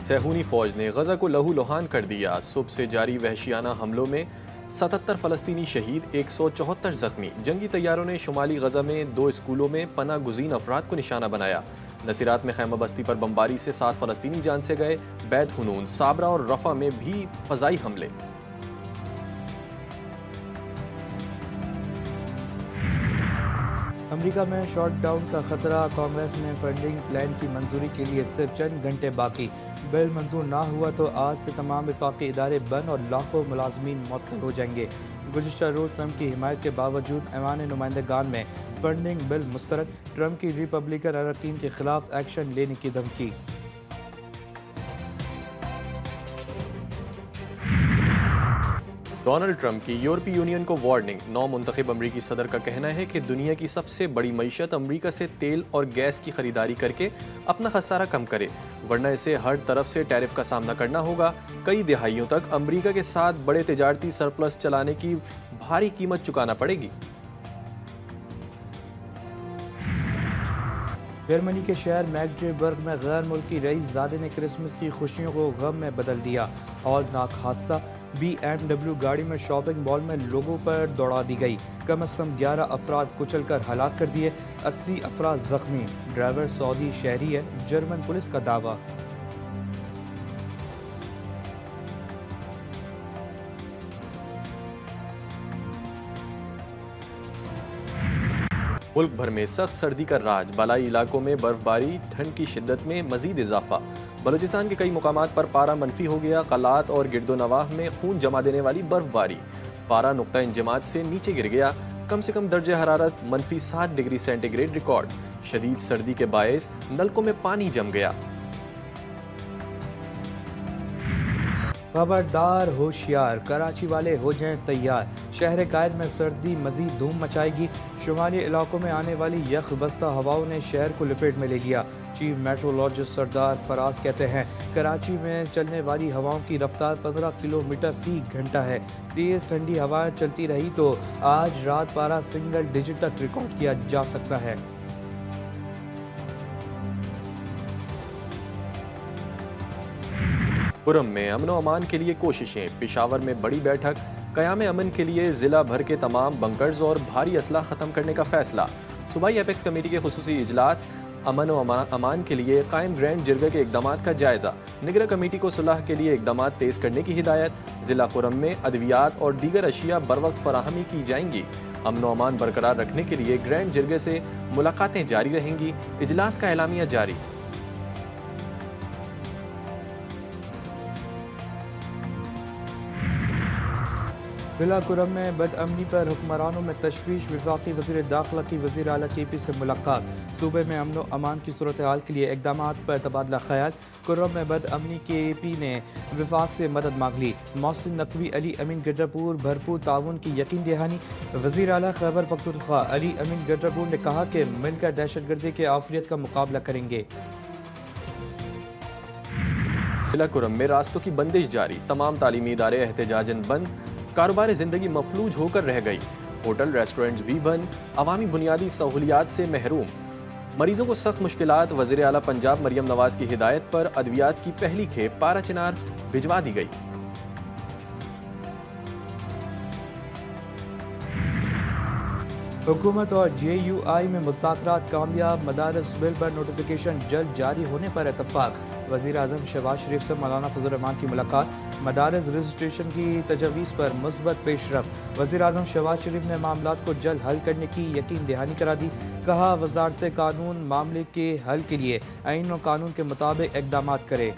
صہیونی فوج نے غزہ کو لہو لہان کر دیا۔ صبح سے جاری وحشیانہ حملوں میں 77 فلسطینی شہید، 174 زخمی۔ جنگی طیاروں نے شمالی غزہ میں 2 اسکولوں میں پناہ گزین افراد کو نشانہ بنایا۔ نصیرات میں خیمہ بستی پر بمباری سے 7 فلسطینی جان سے گئے۔ بیت حنون، صابرہ اور رفح میں بھی فضائی حملے۔ امریکہ میں شاٹ ڈاؤن کا خطرہ، کانگریس میں فنڈنگ پلان کی منظوری کے لیے صرف چند گھنٹے باقی۔ بل منظور نہ ہوا تو آج سے تمام وفاقی ادارے بند اور لاکھوں ملازمین معطل ہو جائیں گے۔ گزشتہ روز ٹرمپ کی حمایت کے باوجود ایوان نمائندگان میں فنڈنگ بل مسترد، ٹرمپ کی ریپبلکن اراکین کے خلاف ایکشن لینے کی دھمکی۔ ڈونلڈ ٹرمپ کی یورپی یونین کو وارننگ۔ نو منتخب امریکی صدر کا کہنا ہے کہ دنیا کی سب سے بڑی معیشت امریکہ سے تیل اور گیس کی خریداری کر کے اپنا خسارہ کم کرے، ورنہ اسے ہر طرف سے ٹیرف کا سامنا کرنا ہوگا۔ کئی دہائیوں تک امریکہ کے ساتھ بڑے تجارتی سرپلس چلانے کی بھاری قیمت چکانا پڑے گی۔ جرمنی کے شہر میگڈیبرگ میں غیر ملکی رئیس زادے نے کرسمس کی خوشیوں کو غم میں بدل دیا۔ ہولناک حادثہ، BMW گاڑی میں شاپنگ مال میں لوگوں پر دوڑا دی گئی، کم از کم 11 افراد کچل کر ہلاک کر دیے، 80 افراد زخمی۔ ڈرائیور سعودی شہری ہے، جرمن پولیس کا دعویٰ۔ ملک بھر میں سخت سردی کا راج، بالائی علاقوں میں برف باری، ٹھنڈ کی شدت میں مزید اضافہ۔ بلوچستان کے کئی مقامات پر پارہ منفی ہو گیا، قلعات اور گرد و نواح میں خون جما دینے والی برف باری۔ پارہ نقطہ انجماد سے نیچے گر گیا، کم سے کم درجہ حرارت -7 ڈگری سینٹی گریڈ ریکارڈ۔ شدید سردی کے باعث نلکوں میں پانی جم گیا۔ خبردار، ہوشیار، کراچی والے ہو جائیں تیار، شہر قائد میں سردی مزید دھوم مچائے گی۔ شمالی علاقوں میں آنے والی یخ بستہ ہواؤں نے شہر کو لپیٹ میں لے لیا۔ چیف میٹرولوجسٹ سردار فراز کہتے ہیں کراچی میں چلنے والی ہواؤں کی رفتار 15 کلومیٹر فی گھنٹہ ہے۔ تیز ٹھنڈی ہوائیں چلتی رہی تو آج رات پارہ سنگل ڈیجٹ تک ریکارڈ کیا جا سکتا ہے۔ کرم میں امن و امان کے لیے کوششیں، پشاور میں بڑی بیٹھک، قیام امن کے لیے ضلع بھر کے تمام بنکرز اور بھاری اسلحہ ختم کرنے کا فیصلہ۔ صوبائی ایپیکس کمیٹی کے خصوصی اجلاس، امن و امان کے لیے قائم گرینڈ جرگے کے اقدامات کا جائزہ۔ نگراں کمیٹی کو صلح کے لیے اقدامات تیز کرنے کی ہدایت۔ ضلع کرم میں ادویات اور دیگر اشیاء بروقت فراہمی کی جائیں گی۔ امن و امان برقرار رکھنے کے لیے گرینڈ جرگے سے ملاقاتیں جاری رہیں گی۔ اجلاس کا اعلامیہ جاری۔ ضلع کرم میں بد امنی پر حکمرانوں میں تشویش، وفاقی وزیر داخلہ کی وزیر اعلیٰ کے پی سے ملاقات۔ صوبے میں امن و امان کی صورتحال کے لیے اقدامات پر تبادلہ خیال۔ کرم میں بد امنی کے پی نے وفاق سے مدد مانگ لی۔ محسن نقوی، علی امین گڈرپور بھرپور تعاون کی یقین دہانی۔ وزیر اعلیٰ خیبر پختونخوا علی امین گڈرپور نے کہا کہ مل کر دہشت گردی کے آفریت کا مقابلہ کریں گے۔ ضلع کرم میں راستوں کی بندش جاری، تمام تعلیمی ادارے احتجاجاً بند، کاروبار زندگی مفلوج ہو کر رہ گئی۔ ہوٹل، ریسٹورنٹس بھی بند، عوامی بنیادی سہولیات سے محروم۔ مریضوں کو سخت مشکلات، وزیر اعلیٰ پنجاب مریم نواز کی ہدایت پر ادویات کی پہلی کھیپ پارہ چنار بھجوا دی گئی۔ حکومت اور JUI میں مذاکرات کامیاب، مدارس بل پر نوٹیفیکیشن جلد جاری ہونے پر اتفاق۔ وزیر اعظم شہباز شریف سے مولانا فضل الرحمان کی ملاقات، مدارس رجسٹریشن کی تجویز پر مثبت پیش رفت۔ وزیر اعظم شہباز شریف نے معاملات کو جلد حل کرنے کی یقین دہانی کرا دی، کہا وزارت قانون معاملے کے حل کے لیے آئین و قانون کے مطابق اقدامات کرے۔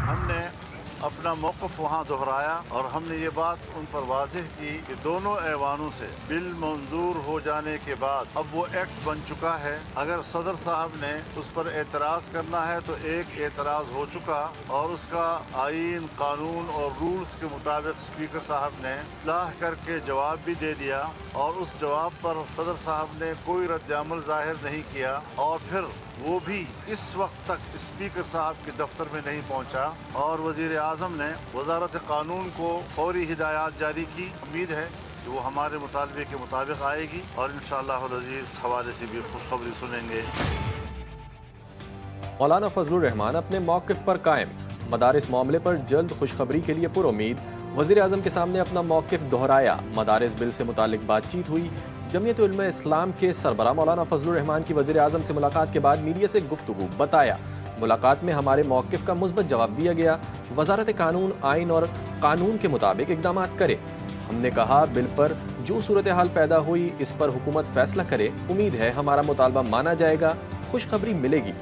ہم نے اپنا موقف وہاں دہرایا اور ہم نے یہ بات ان پر واضح کی کہ دونوں ایوانوں سے بل منظور ہو جانے کے بعد اب وہ ایکٹ بن چکا ہے۔ اگر صدر صاحب نے اس پر اعتراض کرنا ہے تو ایک اعتراض ہو چکا اور اس کا آئین، قانون اور رولز کے مطابق اسپیکر صاحب نے اصلاح کر کے جواب بھی دے دیا اور اس جواب پر صدر صاحب نے کوئی رد عمل ظاہر نہیں کیا اور پھر وہ بھی اس وقت تک اسپیکر صاحب کے دفتر میں نہیں پہنچا اور وزیر اعظم نے وزارت قانون کو فوری ہدایات جاری کی۔ امید ہے कि वो हमारे मुतालबे के मुताबिक आएगी और इंशाअल्लाह अज़ीज़ इस हवाले से भी खुशखबरी सुनेंगे। मौलाना फजलुर रहमान अपने मौक़िफ़ पर कायम, मदारिस मामले पर जल्द खुशखबरी के लिए पुरुमीद। वज़ीर आज़म के सामने अपना मौक़िफ़ दोहराया। मदारिस बिल से मुतालिक बातचीत हुई। जमीयत उलमा इस्लाम के सरबराह मौलाना फजलुर रहमान की वज़ीर आज़म से मुलाकात के बाद मीडिया से गुफ्तगू। बताया, मुलाकात में हमारे मौक़िफ़ का मुस्बत जवाब दिया गया। वज़ारत कानून आइन और कानून के मुताबिक इक़दामात करे। हमने कहा, बिल पर जो सूरत हाल पैदा हुई इस पर हुकूमत फ़ैसला करे। उम्मीद है हमारा मुतालबा माना जाएगा, खुशखबरी मिलेगी।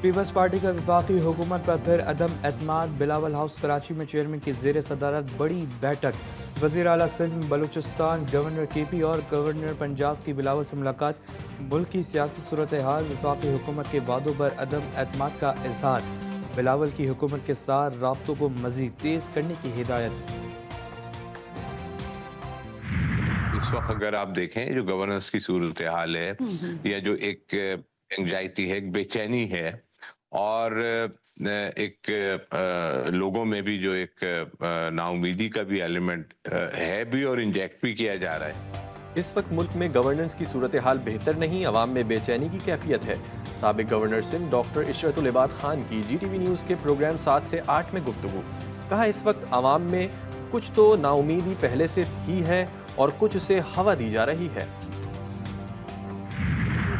पीपल्स पार्टी का वफाकी हुकूमत पर फिर अदम एतमाद। बिलावल हाउस कराची में चेयरमैन की ज़ेर सदारत बड़ी बैठक। वज़ीर आला सिंध बलूचिस्तान, गवर्नर KP और गवर्नर पंजाब की बिलावल से मुलाकात। मुल्क की सियासी सूरत हाल, वफाकी हुकूमत के वादों पर अदम एतमाद का इजहार। बिलावल की हुकूमत के साथ राब्तों को मज़ीद तेज़ करने की हिदायत। इस वक्त अगर आप देखें जो गवर्नेंस की सूरत हाल है या जो एक एंग्जाइटी है, एक बेचैनी है और एक लोगों में भी जो एक नाउमीदी का भी एलिमेंट है भी और इंजेक्ट भी किया जा रहा है। इस वक्त मुल्क में गवर्नेंस की सूरत हाल बेहतर नहीं, अवाम में बेचैनी की कैफियत है। साबिक गवर्नर सिंध डॉक्टर इशरतुल इबाद खान की GTV न्यूज़ के प्रोग्राम 7 से 8 में गुफ्तगू। कहा, इस वक्त अवाम में कुछ तो नाउमीदी पहले से ही है और कुछ उसे हवा दी जा रही है।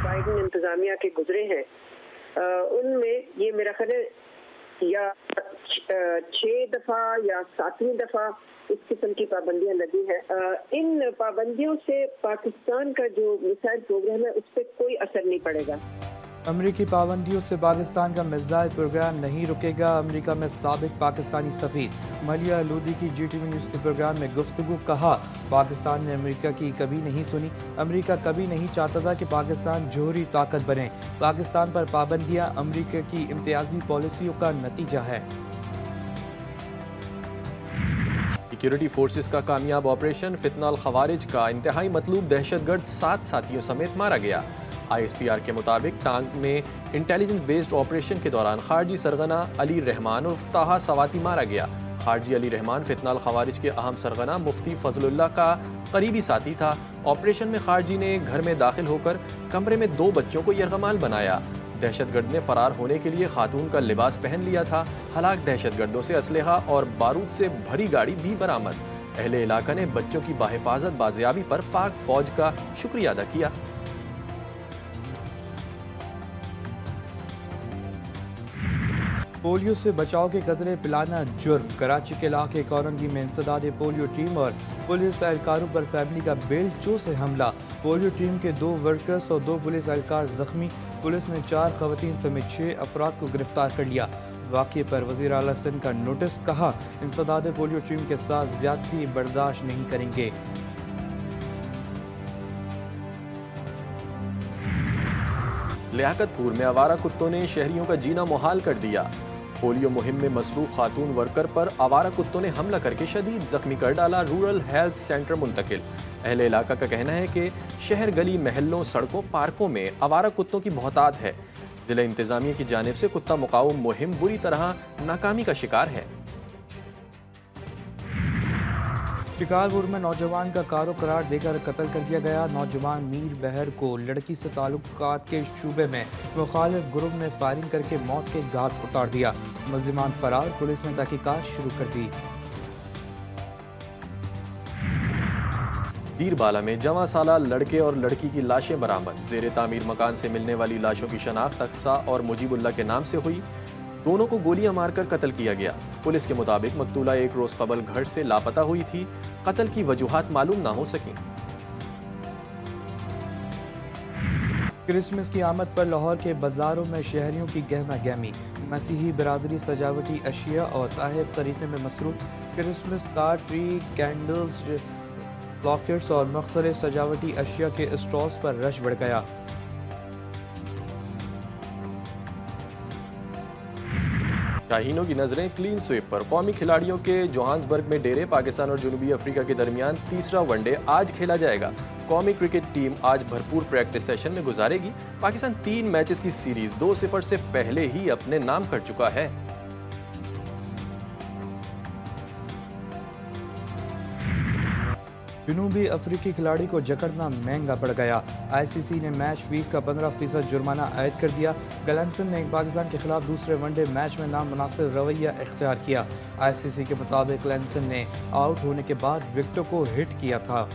बाइडन इंतजामिया के गुजरे हैं, उनमें ये मेरा ख्याल है या 6 दफ़ा या 7वीं दफ़ा इस किस्म की पाबंदियां लगी हैं। इन पाबंदियों से पाकिस्तान का जो मिसाइल प्रोग्राम है उस पर कोई असर नहीं पड़ेगा। अमरीकी पाबंदियों से पाकिस्तान का मिसाइल प्रोग्राम नहीं रुकेगा। अमेरिका में साबिक पाकिस्तानी सफ़ीर मलिया लूदी की GTV न्यूज़ के प्रोग्राम में गुफ्तगू। कहा, पाकिस्तान ने अमेरिका की कभी नहीं सुनी। अमेरिका कभी नहीं चाहता था कि पाकिस्तान जोहरी ताकत बने। पाकिस्तान पर पाबंदियां अमेरिका की इम्तियाजी पॉलिसियों का नतीजा है। सिक्योरिटी फोर्सेस का कामयाब ऑपरेशन। फितनाल खवारिज का इंतहाई मतलूब दहशतगर्द 7 साथियों समेत मारा गया। ISPR के मुताबिक टांग में इंटेलिजेंस बेस्ड ऑपरेशन के दौरान खारजी सरगना अली रहमान और ताहा सवाती मारा गया। खारजी अली रहमान फितनाल खवारिज के अहम सरगना मुफ्ती फजलुल्लाह का करीबी साथी था। ऑपरेशन में खारजी ने घर में दाखिल होकर कमरे में 2 बच्चों को यरगमाल बनाया। दहशतगर्द ने फरार होने के लिए खातून का लिबास पहन लिया था। हलाक दहशतगर्दों से असलहा और बारूद से भरी गाड़ी भी बरामद। अहले इलाका ने बच्चों की बाहिफाजत बाजियाबी पर पाक फौज का शुक्रिया अदा किया। पोलियो से बचाव के कतरे पिलाना जुर्म। कराची के इलाके कौरंगी में इंसदाद पोलियो टीम और पुलिस एहलकारों पर फैमिली का बेलचो से हमला। पोलियो टीम के 2 वर्कर्स और 2 पुलिस एहलकार जख्मी। पुलिस ने 4 खवातीन समेत 6 अफराद को गिरफ्तार कर लिया। वाक़े पर वज़ीर आला सिंध का नोटिस। कहा, इंसदाद पोलियो टीम के साथ ज़्यादती बर्दाश्त नहीं करेंगे। लियाकतपुर में आवारा कुत्तों ने शहरियों का जीना मुहाल कर दिया। पोलियो मुहिम में मसरूफ खातून वर्कर पर आवारा कुत्तों ने हमला करके शदीद जख्मी कर डाला। रूरल हेल्थ सेंटर मुंतकिल। अहले इलाका का कहना है कि शहर, गली, महलों, सड़कों, पार्कों में आवारा कुत्तों की बहुतात है। जिला इंतजामिया की जानिब से कुत्ता मुकाउम मुहिम बुरी तरह नाकामी का शिकार है। शिकारपुर में नौजवान का कारो करार देकर कत्ल कर दिया गया। नौजवान मीर बहर को लड़की से ताल्लुकात के शुबे में मुखालिफ ग्रुप ने फायरिंग करके मौत के घाट उतार दिया। मुल्जिमान फरार। पुलिस ने तहकीकात शुरू कर दी। दीरबाला में जवां साला लड़के और लड़की की लाशें बरामद। जेर तामीर मकान से मिलने वाली लाशों की शनाख्त अक्सा और मुजीबुल्लाह के नाम से हुई। दोनों को गोलियां मारकर कत्ल किया गया। पुलिस के मुताबिक मकतूला 1 रोज कबल घर से लापता हुई थी। कत्ल की वजूहात मालूम ना हो सकी। क्रिसमस की आमद पर लाहौर के बाजारों में शहरियों की गहमा गहमी। मसीही बिरादरी सजावटी अशिया और तोहफे खरीदने में मसरूफ। Christmas card, tree, candles, lockets और मुख्तलिफ सजावटी अशिया के स्टॉल्स पर रश बढ़ गया। शाहीनों की नजरें क्लीन स्वीप पर। कौमी खिलाड़ियों के जोहान्सबर्ग में डेरे। पाकिस्तान और जनूबी अफ्रीका के दरमियान तीसरा वनडे आज खेला जाएगा। कौमी क्रिकेट टीम आज भरपूर प्रैक्टिस सेशन में गुजारेगी। पाकिस्तान 3 मैचेस की सीरीज 2-0 से पहले ही अपने नाम कर चुका है। जनूबी अफ्रीकी खिलाड़ी को जकड़ना महंगा पड़ गया। आईसीसी ने मैच फीस का 15% जुर्माना आयद कर दिया। गैलेंसन ने पाकिस्तान के खिलाफ दूसरे वनडे मैच में नामुनासिब रवैया इख्तियार किया। आईसीसी के मुताबिक गैलेंसन ने आउट होने के बाद विकेटों को हिट किया था।